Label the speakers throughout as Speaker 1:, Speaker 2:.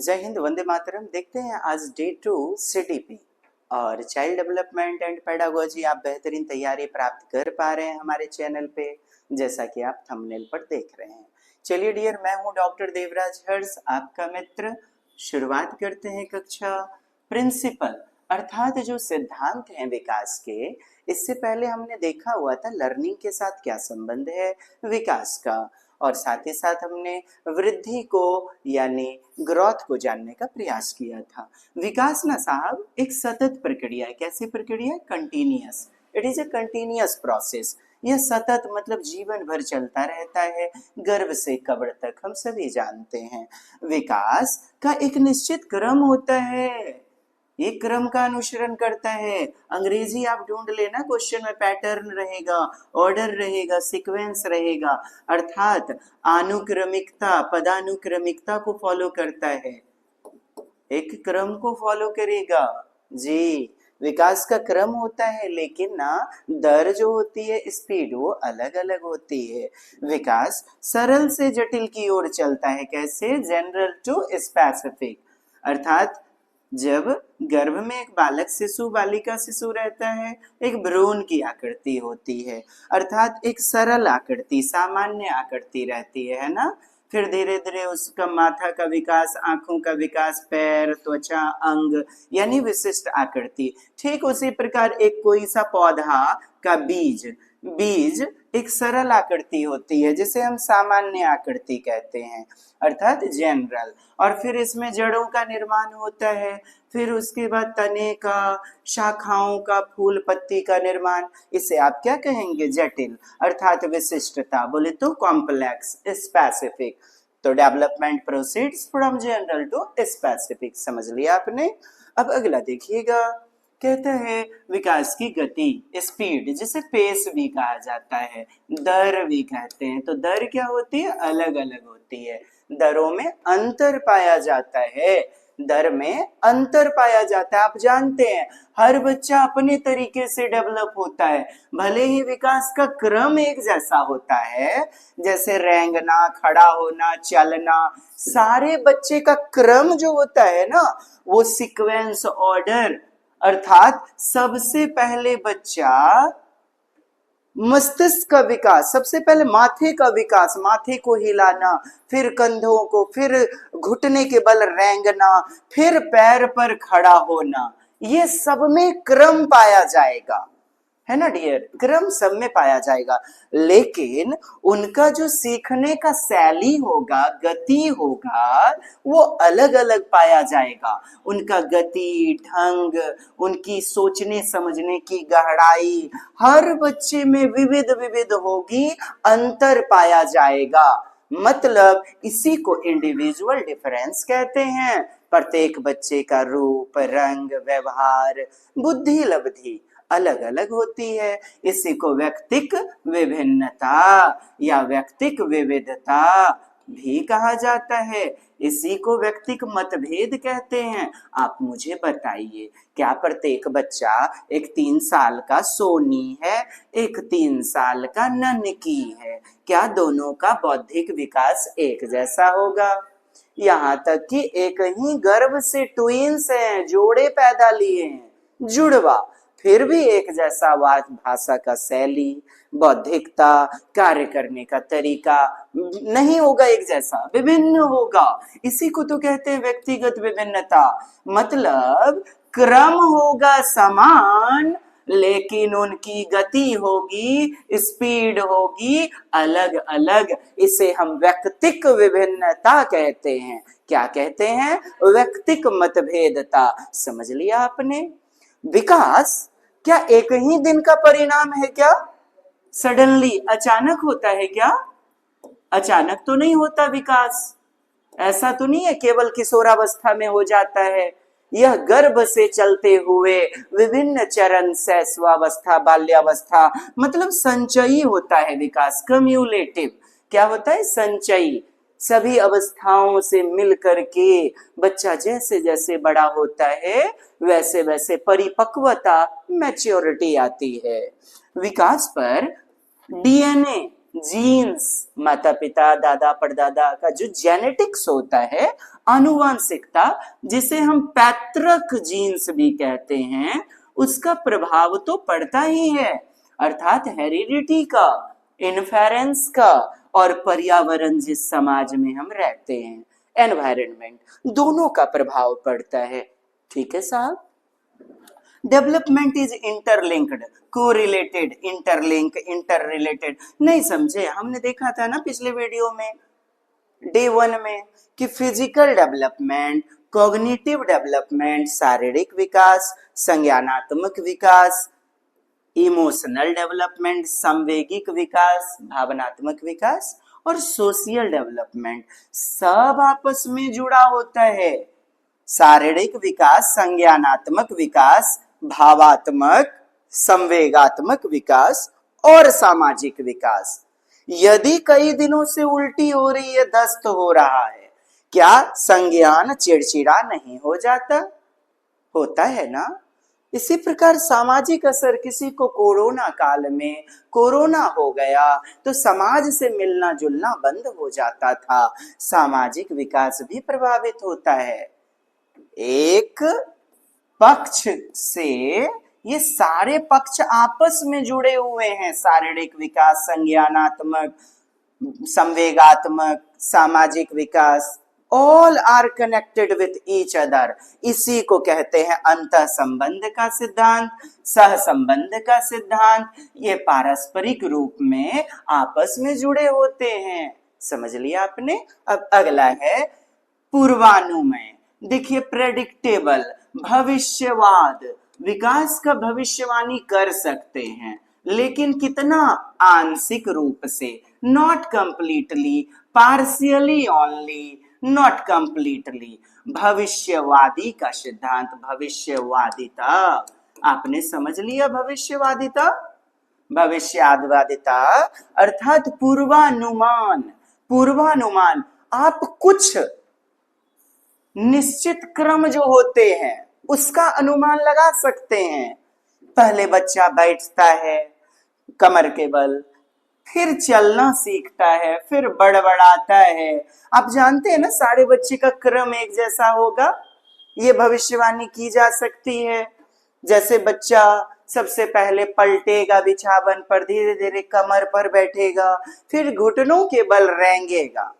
Speaker 1: जय हिंद, वंदे मातरम। देखते हैं आज डे 2 CDP और चाइल्ड डेवलपमेंट एंड पेडागोजी। आप बेहतरीन तैयारी प्राप्त कर पा रहे हैं हमारे चैनल पे, जैसा कि आप थंबनेल पर देख रहे हैं। चलिए डियर, मैं हूं डॉक्टर देवराज हर्ष, आपका मित्र। शुरुआत करते हैं कक्षा प्रिंसिपल अर्थात जो सिद्धांत हैं विकास के। इससे पहले हमने देखा हुआ था लर्निंग के साथ क्या संबंध है विकास का, और साथ ही साथ हमने वृद्धि को यानी ग्रोथ को जानने का प्रयास किया था। विकास ना साहब एक सतत प्रक्रिया है। कैसी प्रक्रिया है? Continuous. It is a continuous process. यह सतत मतलब जीवन भर चलता रहता है, गर्भ से कब्र तक, हम सभी जानते हैं। विकास का एक निश्चित क्रम होता है, एक क्रम का अनुसरण करता है। अंग्रेजी आप ढूंढ लेना, क्वेश्चन में पैटर्न रहेगा, ऑर्डर रहेगा, सीक्वेंस रहेगा, अर्थात अनुक्रमिकता, पदानुक्रमिकता को फॉलो करता है, एक क्रम को फॉलो करेगा जी। विकास का क्रम होता है, लेकिन ना दर जो होती है, स्पीड, वो अलग अलग होती है। विकास सरल से जटिल की ओर चलता है। कैसे? General to specific. अर्थात जब गर्भ में एक बालक शिशु, बालिका शिशु रहता है, एक भ्रूण की आकृति होती है, अर्थात एक सरल आकृति, सामान्य आकृति रहती है ना। फिर धीरे धीरे उसका माथा का विकास, आंखों का विकास, पैर, त्वचा, अंग यानी विशिष्ट आकृति। ठीक उसी प्रकार एक कोई सा पौधा का बीज एक सरल आकृति होती है, जिसे हम सामान्य आकृति कहते हैं, अर्थात जनरल। और फिर इसमें जड़ों का निर्माण होता है, फिर उसके बाद तने का, शाखाओं का, फूल पत्ती का निर्माण। इसे आप क्या कहेंगे? जटिल, अर्थात विशिष्टता। बोले तो कॉम्प्लेक्स, स्पेसिफिक। तो development proceeds from general to specific. समझ लिया आपने? अब अगला देखिएगा, कहता है विकास की गति, स्पीड, जिसे पेस भी कहा जाता है, दर भी कहते हैं। तो दर क्या होती है? अलग अलग होती है। दरों में अंतर पाया जाता है, दर में अंतर पाया जाता है। आप जानते हैं हर बच्चा अपने तरीके से डेवलप होता है, भले ही विकास का क्रम एक जैसा होता है, जैसे रेंगना, खड़ा होना, चलना, सारे बच्चे का क्रम जो होता है ना, वो सीक्वेंस, ऑर्डर, अर्थात सबसे पहले बच्चा मस्तिष्क का विकास, सबसे पहले माथे का विकास, माथे को हिलाना, फिर कंधों को, फिर घुटने के बल रेंगना, फिर पैर पर खड़ा होना, ये सब में क्रम पाया जाएगा, है ना डियर? क्रम सब में पाया जाएगा, लेकिन उनका जो सीखने का शैली होगा, गति होगा, वो अलग अलग पाया जाएगा। उनका गति, ढंग, उनकी सोचने समझने की गहराई हर बच्चे में विविध विविध होगी, अंतर पाया जाएगा। मतलब इसी को इंडिविजुअल डिफरेंस कहते हैं। प्रत्येक बच्चे का रूप, रंग, व्यवहार, बुद्धि लब्धि अलग अलग होती है। इसी को व्यक्तिक विभिन्नता या व्यक्तिक विविधता भी कहा जाता है। इसी को व्यक्तिक मतभेद कहते हैं। आप मुझे बताइए, क्या प्रत्येक बच्चा एक 3 साल का सोनी है, एक 3 साल का नन्की है? क्या दोनों का बौद्धिक विकास एक जैसा होगा? यहाँ तक कि एक ही गर्भ से ट्विंस हैं, जोड़े पैदा लिए हैं, जुड़वा, फिर भी एक जैसा भाषा का शैली, बौद्धिकता, कार्य करने का तरीका नहीं होगा एक जैसा, विभिन्न होगा। इसी को तो कहते हैं व्यक्तिगत विभिन्नता। मतलब क्रम होगा समान, लेकिन उनकी गति होगी, स्पीड होगी अलग अलग। इसे हम व्यक्तिक विभिन्नता कहते हैं। क्या कहते हैं? व्यक्तिक मतभेदता। समझ लिया आपने? विकास क्या एक ही दिन का परिणाम है? क्या सडनली अचानक होता है? क्या अचानक तो नहीं होता विकास। ऐसा तो नहीं है केवल किशोरावस्था में हो जाता है। यह गर्भ से चलते हुए विभिन्न चरण, शैशवावस्था, बाल्यावस्था, मतलब संचयी होता है विकास, कम्युलेटिव। क्या होता है? संचयी। सभी अवस्थाओं से मिल करके बच्चा जैसे जैसे बड़ा होता है, वैसे वैसे परिपक्वता, मैच्योरिटी आती है। विकास पर डीएनए जीन्स, माता पिता दादा परदादा का जो जेनेटिक्स होता है, आनुवांशिकता, जिसे हम पैतृक जीन्स भी कहते हैं, उसका प्रभाव तो पड़ता ही है। अर्थात हेरिडिटी का, इन्फेरेंस का और पर्यावरण जिस समाज में हम रहते हैं, एनवायरनमेंट, दोनों का प्रभाव पड़ता है। ठीक है साहब। Development is interlinked, correlated, interlink, interrelated. नहीं समझे? हमने देखा था ना पिछले वीडियो में, डे 1 में, कि फिजिकल डेवलपमेंट, कॉग्निटिव डेवलपमेंट, शारीरिक विकास, संज्ञानात्मक विकास, इमोशनल डेवलपमेंट, संवेगिक विकास, भावनात्मक विकास, और सोशल डेवलपमेंट, सब आपस में जुड़ा होता है। शारीरिक विकास, संज्ञानात्मक विकास, भावात्मक, संवेगात्मक विकास और सामाजिक विकास। यदि कई दिनों से उल्टी हो रही है, दस्त हो रहा है, क्या संज्ञान चिड़चिड़ा नहीं हो जाता? होता है ना। इसी प्रकार सामाजिक असर, किसी को कोरोना काल में कोरोना हो गया तो समाज से मिलना जुलना बंद हो जाता था, सामाजिक विकास भी प्रभावित होता है। एक पक्ष से ये सारे पक्ष आपस में जुड़े हुए हैं, शारीरिक विकास, संज्ञानात्मक, संवेगात्मक, सामाजिक विकास, all are connected with each other. इसी को कहते हैं अंतः संबंध का सिद्धांत, सह संबंध का सिद्धांत। ये पारस्परिक रूप में आपस में जुड़े होते हैं। समझ लिया आपने? अब अगला है पूर्वानुमेय। देखिए, प्रेडिक्टेबल, भविष्यवाद, विकास का भविष्यवाणी कर सकते हैं, लेकिन कितना? आंशिक रूप से, not completely, partially only, not completely. भविष्यवादी का सिद्धांत, भविष्यवादिता। आपने समझ लिया भविष्यवादिता? भविष्यवादिता अर्थात पूर्वानुमान। पूर्वानुमान, आप कुछ निश्चित क्रम जो होते हैं उसका अनुमान लगा सकते हैं। पहले बच्चा बैठता है कमर के बल, फिर चलना सीखता है, फिर बड़बड़ाता है। आप जानते हैं ना, सारे बच्चे का क्रम एक जैसा होगा, ये भविष्यवाणी की जा सकती है। जैसे बच्चा सबसे पहले पलटेगा बिछावन पर, धीरे धीरे कमर पर बैठेगा, फिर घुटनों के बल रेंगेगा,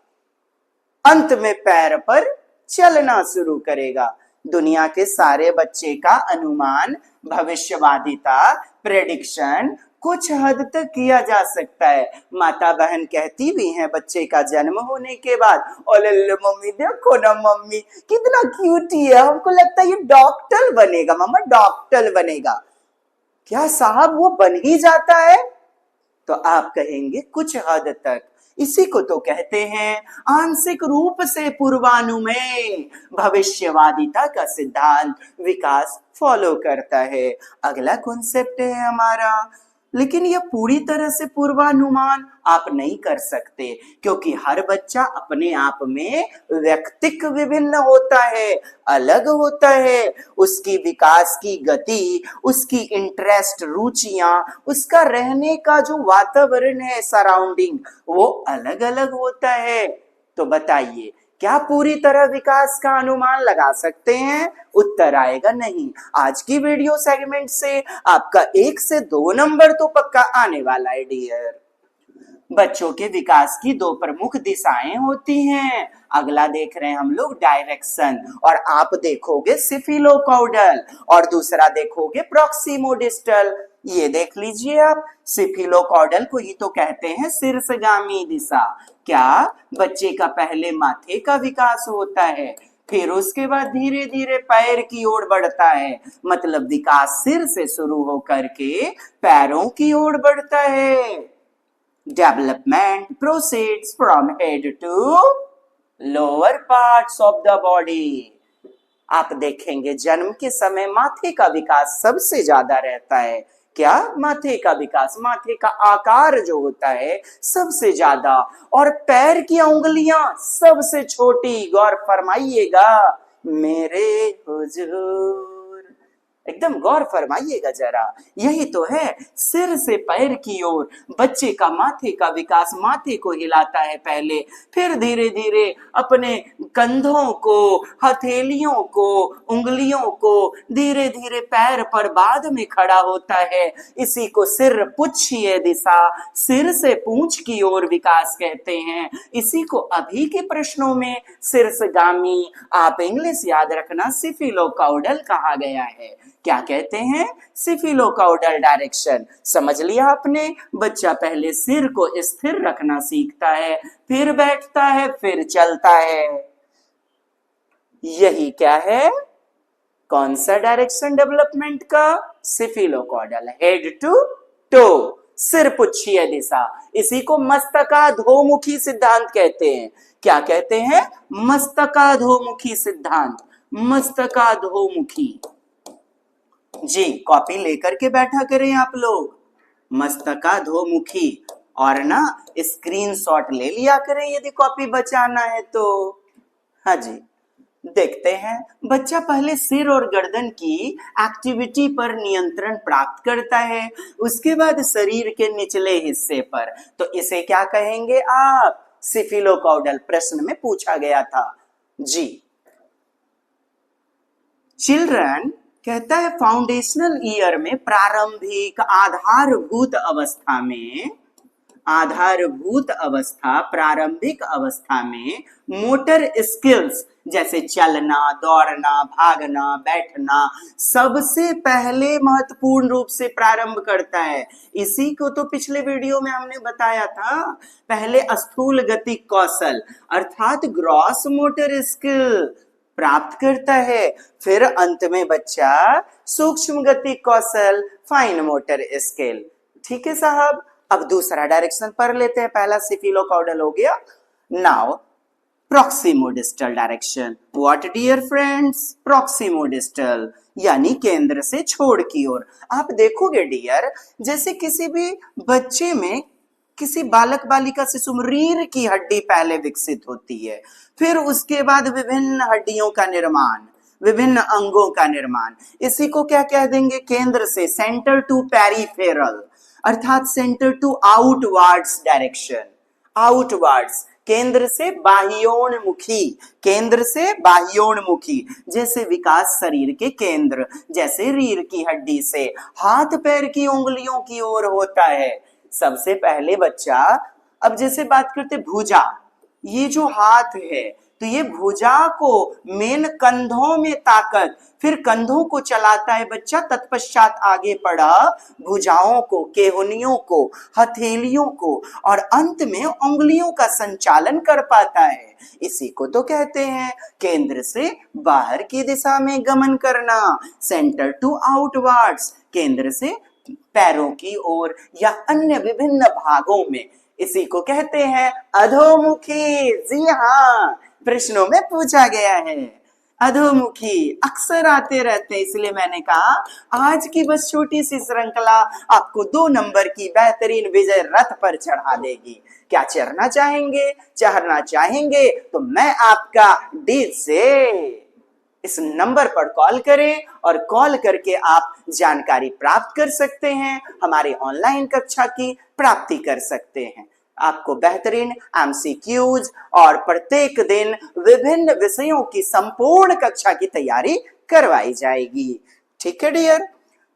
Speaker 1: अंत में पैर पर चलना शुरू करेगा। दुनिया के सारे बच्चे का अनुमान, भविष्यवादिता, प्रेडिक्शन कुछ हद तक किया जा सकता है। माता बहन कहती भी हैं बच्चे का जन्म होने के बाद, ओले मम्मी देखो ना, मम्मी कितना क्यूटी है, हमको लगता है ये डॉक्टर बनेगा, मम्मा डॉक्टर बनेगा। क्या साहब वो बन ही जाता है? तो आप कहेंगे कुछ हद तक। इसी को तो कहते हैं आंशिक रूप से पूर्वानुमेय। भविष्यवादिता का सिद्धांत विकास फॉलो करता है। अगला कॉन्सेप्ट है हमारा, लेकिन यह पूरी तरह से पूर्वानुमान आप नहीं कर सकते, क्योंकि हर बच्चा अपने आप में व्यक्तिक विभिन्न होता है, अलग होता है। उसकी विकास की गति, उसकी इंटरेस्ट, रुचियां, उसका रहने का जो वातावरण है, सराउंडिंग, वो अलग अलग होता है। तो बताइए, क्या पूरी तरह विकास का अनुमान लगा सकते हैं? उत्तर आएगा नहीं। आज की वीडियो सेगमेंट से आपका 1 से 2 नंबर तो पक्का आने वाला है डियर। बच्चों के विकास की 2 प्रमुख दिशाएं होती हैं। अगला देख रहे हैं हम लोग डायरेक्शन, और आप देखोगे सिफिलोकॉडल, और दूसरा देखोगे प्रॉक्सिमोडिस्टल। ये देख लीजिए आप, सिफिलोकॉडल को ही तो कहते हैं शीर्षगामी दिशा। क्या? बच्चे का पहले माथे का विकास होता है, फिर उसके बाद धीरे धीरे पैर की ओर बढ़ता है, मतलब विकास सिर से शुरू होकर के पैरों की ओर बढ़ता है। Development proceeds from head to lower parts of the body. आप देखेंगे जन्म के समय माथे का विकास सबसे ज्यादा रहता है। क्या? माथे का विकास, माथे का आकार जो होता है सबसे ज्यादा, और पैर की उंगलियां सबसे छोटी। गौर फरमाइएगा मेरे हुजूर। एकदम गौर फरमाइएगा जरा, यही तो है सिर से पैर की ओर। बच्चे का माथे का विकास माथे को हिलाता है पहले, फिर धीरे धीरे अपने कंधों को, हथेलियों को, उंगलियों को, धीरे धीरे पैर पर बाद में खड़ा होता है। इसी को सिर पुच्छिए दिशा, सिर से पूंछ की ओर विकास कहते हैं। इसी को अभी के प्रश्नों में शीर्षगामी, आप इंग्लिश याद रखना, सिफिलोकाउडल कहा गया है। क्या कहते हैं? सिफिलोकाउडल डायरेक्शन। समझ लिया आपने? बच्चा पहले सिर को स्थिर रखना सीखता है, फिर बैठता है, फिर चलता है। यही क्या है? कौन सा डायरेक्शन डेवलपमेंट का? सिफिलोकाउडल, हेड टू टो, सिर पुच्छिए दिशा। इसी को मस्तकाधोमुखी सिद्धांत कहते हैं। क्या कहते हैं? मस्तकाधोमुखी सिद्धांत, मस्तकाधोमुखी। जी, कॉपी लेकर के बैठा करें आप लोग, मस्तकाधोमुखी। और ना स्क्रीनशॉट ले लिया करें यदि कॉपी बचाना है तो। हाँ जी, देखते हैं। बच्चा पहले सिर और गर्दन की एक्टिविटी पर नियंत्रण प्राप्त करता है, उसके बाद शरीर के निचले हिस्से पर। तो इसे क्या कहेंगे आप? सिफिलोकाउडल, प्रश्न में पूछा गया था जी। चिल्ड्रन कहता है फाउंडेशनल ईयर में, प्रारंभिक आधारभूत अवस्था में, आधारभूत अवस्था, प्रारंभिक अवस्था में मोटर स्किल्स जैसे चलना, दौड़ना, भागना, बैठना सबसे पहले महत्वपूर्ण रूप से प्रारंभ करता है। इसी को तो पिछले वीडियो में हमने बताया था। पहले स्थूल गति कौशल अर्थात ग्रॉस मोटर स्किल प्राप्त करता है, फिर अंत में बच्चा सूक्ष्म गति कौशल, फाइन मोटर स्किल। ठीक है साहब, अब दूसरा डायरेक्शन पढ़ लेते हैं। पहला सिफिलोकाउडल हो गया। Now proximodistal direction. What dear friends? Proximodistal यानी केंद्र से छोड़ की ओर। आप देखोगे डियर, जैसे किसी भी बच्चे में, किसी बालक बालिका शिशु में रीढ़ की हड्डी पहले विकसित होती है, फिर उसके बाद विभिन्न हड्डियों का निर्माण, विभिन्न अंगों का निर्माण। इसी को क्या कह देंगे? केंद्र से, सेंटर टू पेरिफेरल, अर्थात centre to outwards direction. Outwards, केंद्र से बाह्योन्मुखी, केंद्र से बाह्योन्मुखी। जैसे विकास शरीर के केंद्र, जैसे रीढ़ की हड्डी से हाथ पैर की उंगलियों की ओर होता है। सबसे पहले बच्चा, अब जैसे बात करते भुजा, ये जो हाथ है, तो ये भुजा को मेन कंधों में ताकत, फिर कंधों को चलाता है बच्चा, तत्पश्चात आगे बढ़ा भुजाओं को, केहुनियों को, हथेलियों को, और अंत में उंगलियों का संचालन कर पाता है। इसी को तो कहते हैं केंद्र से बाहर की दिशा में गमन करना, सेंटर टू आउटवर्ड्स, केंद्र से पैरों की ओर या अन्य विभिन्न भागों में। इसी को कहते हैं अधोमुखी। जी हाँ, प्रश्नों में पूछा गया है। अधोमुखी अक्सर आते रहते हैं, इसलिए मैंने कहा आज की बस छोटी सी श्रृंखला आपको 2 नंबर की बेहतरीन विजय रथ पर चढ़ा देगी। क्या चढ़ना चाहेंगे? चढ़ना चाहेंगे तो मैं आपका डी से इस नंबर पर कॉल करें और कॉल करके आप जानकारी प्राप्त कर सकते हैं, हमारे ऑनलाइन कक्षा की प्राप्ति कर सकते हैं। आपको बेहतरीन एमसीक्यूज और प्रत्येक दिन विभिन्न विषयों की संपूर्ण कक्षा की तैयारी करवाई जाएगी। ठीक है डियर,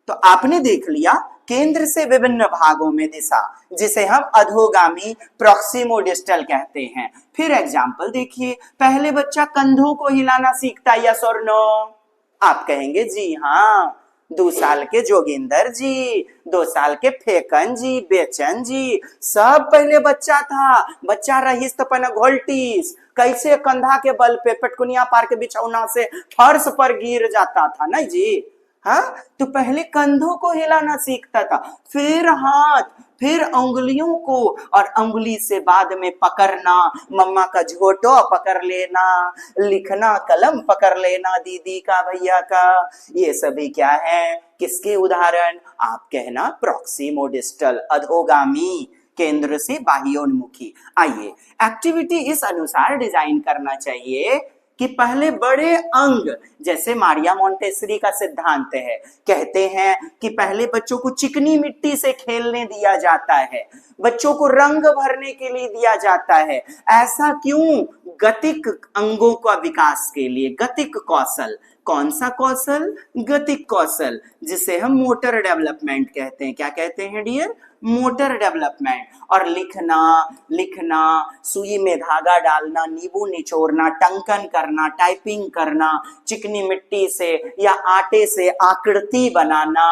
Speaker 1: तो आपने देख लिया केंद्र से विभिन्न भागों में दिशा, जिसे हम अधोगामी प्रॉक्सिमोडिस्टल कहते हैं। फिर एग्जाम्पल देखिए, पहले बच्चा कंधों को हिलाना सीखता है, यस और नो? आप कहेंगे जी हाँ। 2 साल के जोगिंदर जी, 2 साल के फेकन जी, बेचन जी, सब पहले बच्चा था। बच्चा रहीस तो पन घोल्टीस, कैसे कंधा के बल पे पेटकुनिया पार के बिछौना से फर्श पर गिर जाता था ना जी। हाँ, तो पहले कंधों को हिलाना सीखता था, फिर हाथ, फिर उंगलियों को, और उंगली से बाद में पकड़ना, मम्मा का झोटो पकड़ लेना, लिखना कलम पकड़ लेना दीदी का, भैया का। ये सभी क्या है? किसके उदाहरण? आप कहना प्रॉक्सिमोडिस्टल, अधोगामी, केंद्र से बाह्योन्मुखी। आइए, एक्टिविटी इस अनुसार डिजाइन करना चाहिए कि पहले बड़े अंग, जैसे मारिया मोंटेसरी का सिद्धांत है, कहते हैं कि पहले बच्चों को चिकनी मिट्टी से खेलने दिया जाता है, बच्चों को रंग भरने के लिए दिया जाता है। ऐसा क्यों? गतिक अंगों का विकास के लिए, गतिक कौशल। कौन सा कौशल? गतिक कौशल, जिसे हम मोटर डेवलपमेंट कहते हैं। क्या कहते हैं डियर? Motor development. और लिखना, लिखना, सुई में धागा डालना, नींबू निचोड़ना, टंकन करना, टाइपिंग करना, चिकनी मिट्टी से या आटे से आकृति बनाना,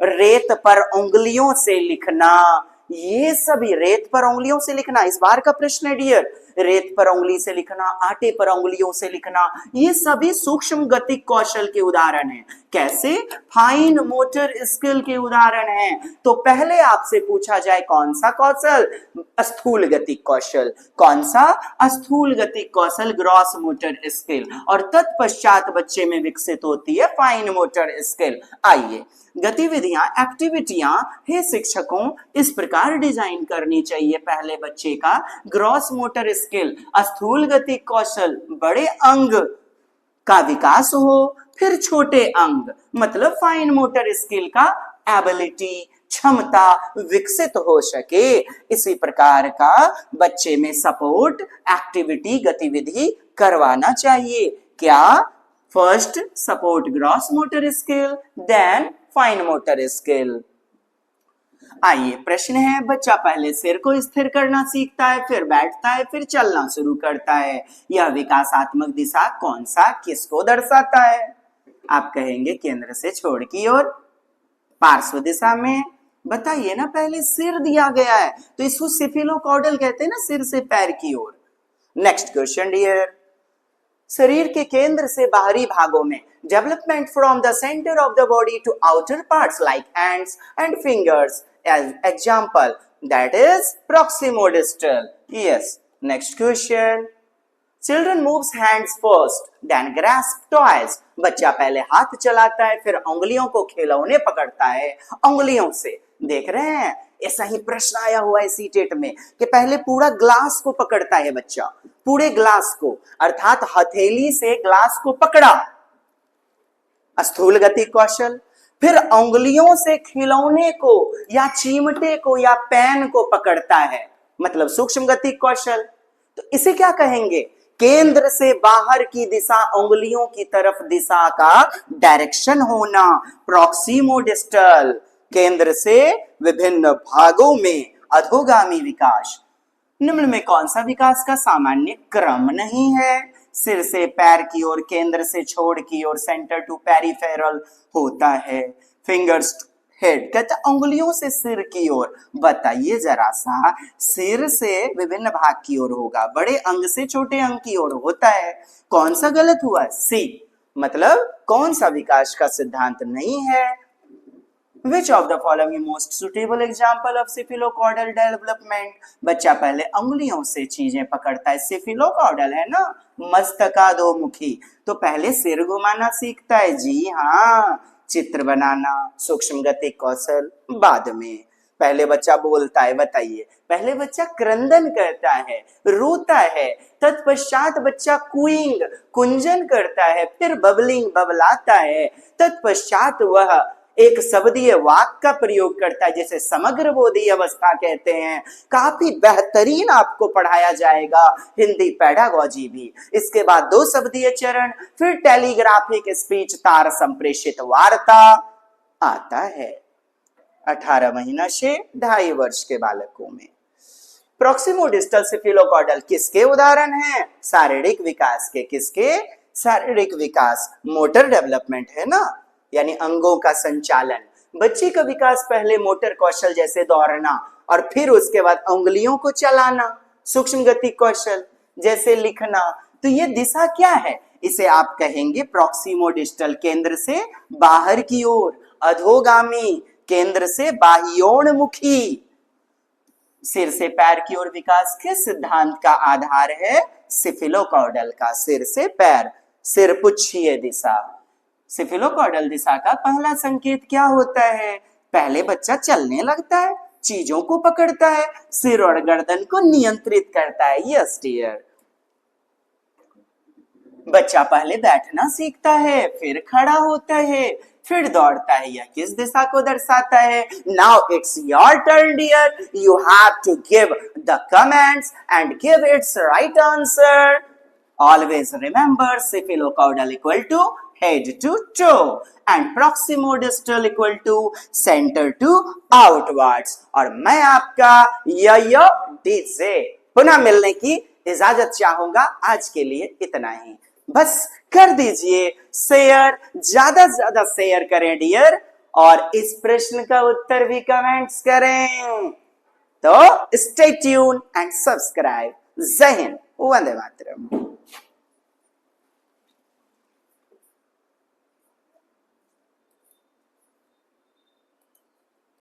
Speaker 1: रेत पर उंगलियों से लिखना, ये सभी रेत पर उंगलियों से लिखना, इस बार का प्रश्न है डियर। रेत पर उंगली से लिखना, आटे पर उंगलियों से लिखना, ये सभी सूक्ष्म गतिक कौशल के उदाहरण हैं। कैसे? फाइन मोटर स्किल के उदाहरण हैं। तो पहले आपसे पूछा जाए कौन सा कौशल? स्थूल गतिक कौशल। कौन सा? स्थूल गतिक कौशल, ग्रॉस मोटर स्किल। और तत्पश्चात बच्चे में विकसित होती है फाइन मोटर स्किल। आइए, गतिविधियां, एक्टिविटियां हे शिक्षकों इस प्रकार डिजाइन करनी चाहिए पहले बच्चे का। ग्रॉस मोटर स्किल, स्थूल गतिक कौशल, बड़े अंग का विकास हो, फिर छोटे अंग मतलब फाइन मोटर स्किल का एबिलिटी, क्षमता विकसित हो सके। इसी प्रकार का बच्चे में सपोर्ट एक्टिविटी, गतिविधि करवाना चाहिए। क्या? First support gross motor skill, then fine motor skill. आइए, प्रश्न है, बच्चा पहले सिर को स्थिर करना सीखता है, फिर बैठता है, फिर चलना शुरू करता है। यह विकासात्मक दिशा कौन सा, किसको दर्शाता है? आप कहेंगे केंद्र से छोर की ओर, पार्श्व दिशा में। बताइए ना, पहले सिर दिया गया है तो इसको सिफिलोकॉर्डल कहते हैं ना, सिर से पैर की ओर। नेक्स्ट क्वेश्चन डियर, शरीर के केंद्र से बाहरी भागों में development from the centre of the body to outer parts like hands and fingers, as example that is proximodistal. Yes, next question, children moves hands first then grasp toys. बच्चा पहले हाथ चलाता है, फिर उंगलियों को खिलौने पकड़ता है उंगलियों से। देख रहे हैं, ऐसा ही प्रश्न आया हुआ है सीटेट में कि पहले पूरा ग्लास को पकड़ता है बच्चा, पूरे ग्लास को, अर्थात हथेली से ग्लास को पकड़ा, स्थूल गति कौशल। फिर उंगलियों से खिलौने को या चिमटे को या पेन को पकड़ता है, मतलब सूक्ष्म गति कौशल। तो इसे क्या कहेंगे? केंद्र से बाहर की दिशा, उंगलियों की तरफ दिशा का डायरेक्शन होना, प्रॉक्सिमोडिस्टल। केंद्र से विभिन्न भागों में अधोगामी विकास। निम्न में कौन सा विकास का सामान्य क्रम नहीं है? सिर से पैर की ओर, केंद्र से छोर की ओर, सेंटर टू पेरिफेरल होता है। फिंगर्स हेड कहते हैं उंगलियों से सिर की ओर। बताइए जरा सा, सिर से विभिन्न भाग की ओर होगा, बड़े अंग से छोटे अंग की ओर होता है। कौन सा गलत हुआ? सी, मतलब कौन सा विकास का सिद्धांत नहीं है? Which of the following most suitable example of cephalocaudal development? बच्चा पहले उंगलियों से चीजें पकड़ता है, cephalocaudal है ना, मस्तकाधोमुखी, तो पहले सिर घुमाना सीखता है। जी हाँ, चित्र बनाना, सूक्ष्म गति कौशल बाद में। पहले बच्चा बोलता है, बताइए। पहले बच्चा क्रंदन करता है, रोता है, तत्पश्चात बच्चा कूइंग, कुंजन करता है, फिर बबलिंग, बबलाता है, तत्पश्चात वह एक शब्दीय वाक्य का प्रयोग करता है जिसे समग्र बोधि अवस्था कहते हैं। काफी बेहतरीन आपको पढ़ाया जाएगा हिंदी पेडागोजी भी। इसके बाद दो शब्दीय चरण, फिर टेलीग्राफिक स्पीच, तार संप्रेषित वार्ता आता है 18 महीना से 2.5 वर्ष के बालकों में। प्रॉक्सिमोडिस्टल सिफिलोकॉर्डल किसके उदाहरण हैं? शारीरिक विकास के। किसके? शारीरिक विकास, मोटर डेवलपमेंट है ना, यानी अंगों का संचालन। बच्चे का विकास पहले मोटर कौशल जैसे दौड़ना, और फिर उसके बाद उंगलियों को चलाना, सूक्ष्म गति कौशल जैसे लिखना। तो ये दिशा क्या है? इसे आप कहेंगे प्रॉक्सिमोडिस्टल, केंद्र से बाहर की ओर, अधोगामी, केंद्र से बाह्योन्मुखी। सिर से पैर की ओर विकास किस सिद्धांत का आधार है? सिफिलोकॉर्डल का, सिर से पैर, सिर पुच्छीय दिशा। सिफिलोकॉर्डल दिशा का पहला संकेत क्या होता है? पहले बच्चा चलने लगता है, चीजों को पकड़ता है, सिर और गर्दन को नियंत्रित करता है। Yes dear. बच्चा पहले बैठना सीखता है, फिर खड़ा होता है, फिर दौड़ता है। यह किस दिशा को दर्शाता है? Now it's your turn dear, you have to give the comments and give its right answer. Always remember cephalocaudal equal to head to toe and proximodistal equal to center to outwards। और मैं आपका यो DJ पुनः मिलने की इजाजत चाहूंगा। आज के लिए इतना ही। बस कर दीजिए शेयर, ज्यादा ज्यादा शेयर करें डियर, और इस प्रश्न का उत्तर भी कमेंट्स करें। तो स्टे ट्यून एंड सब्सक्राइब। जय हिंद, वंदे मातरम।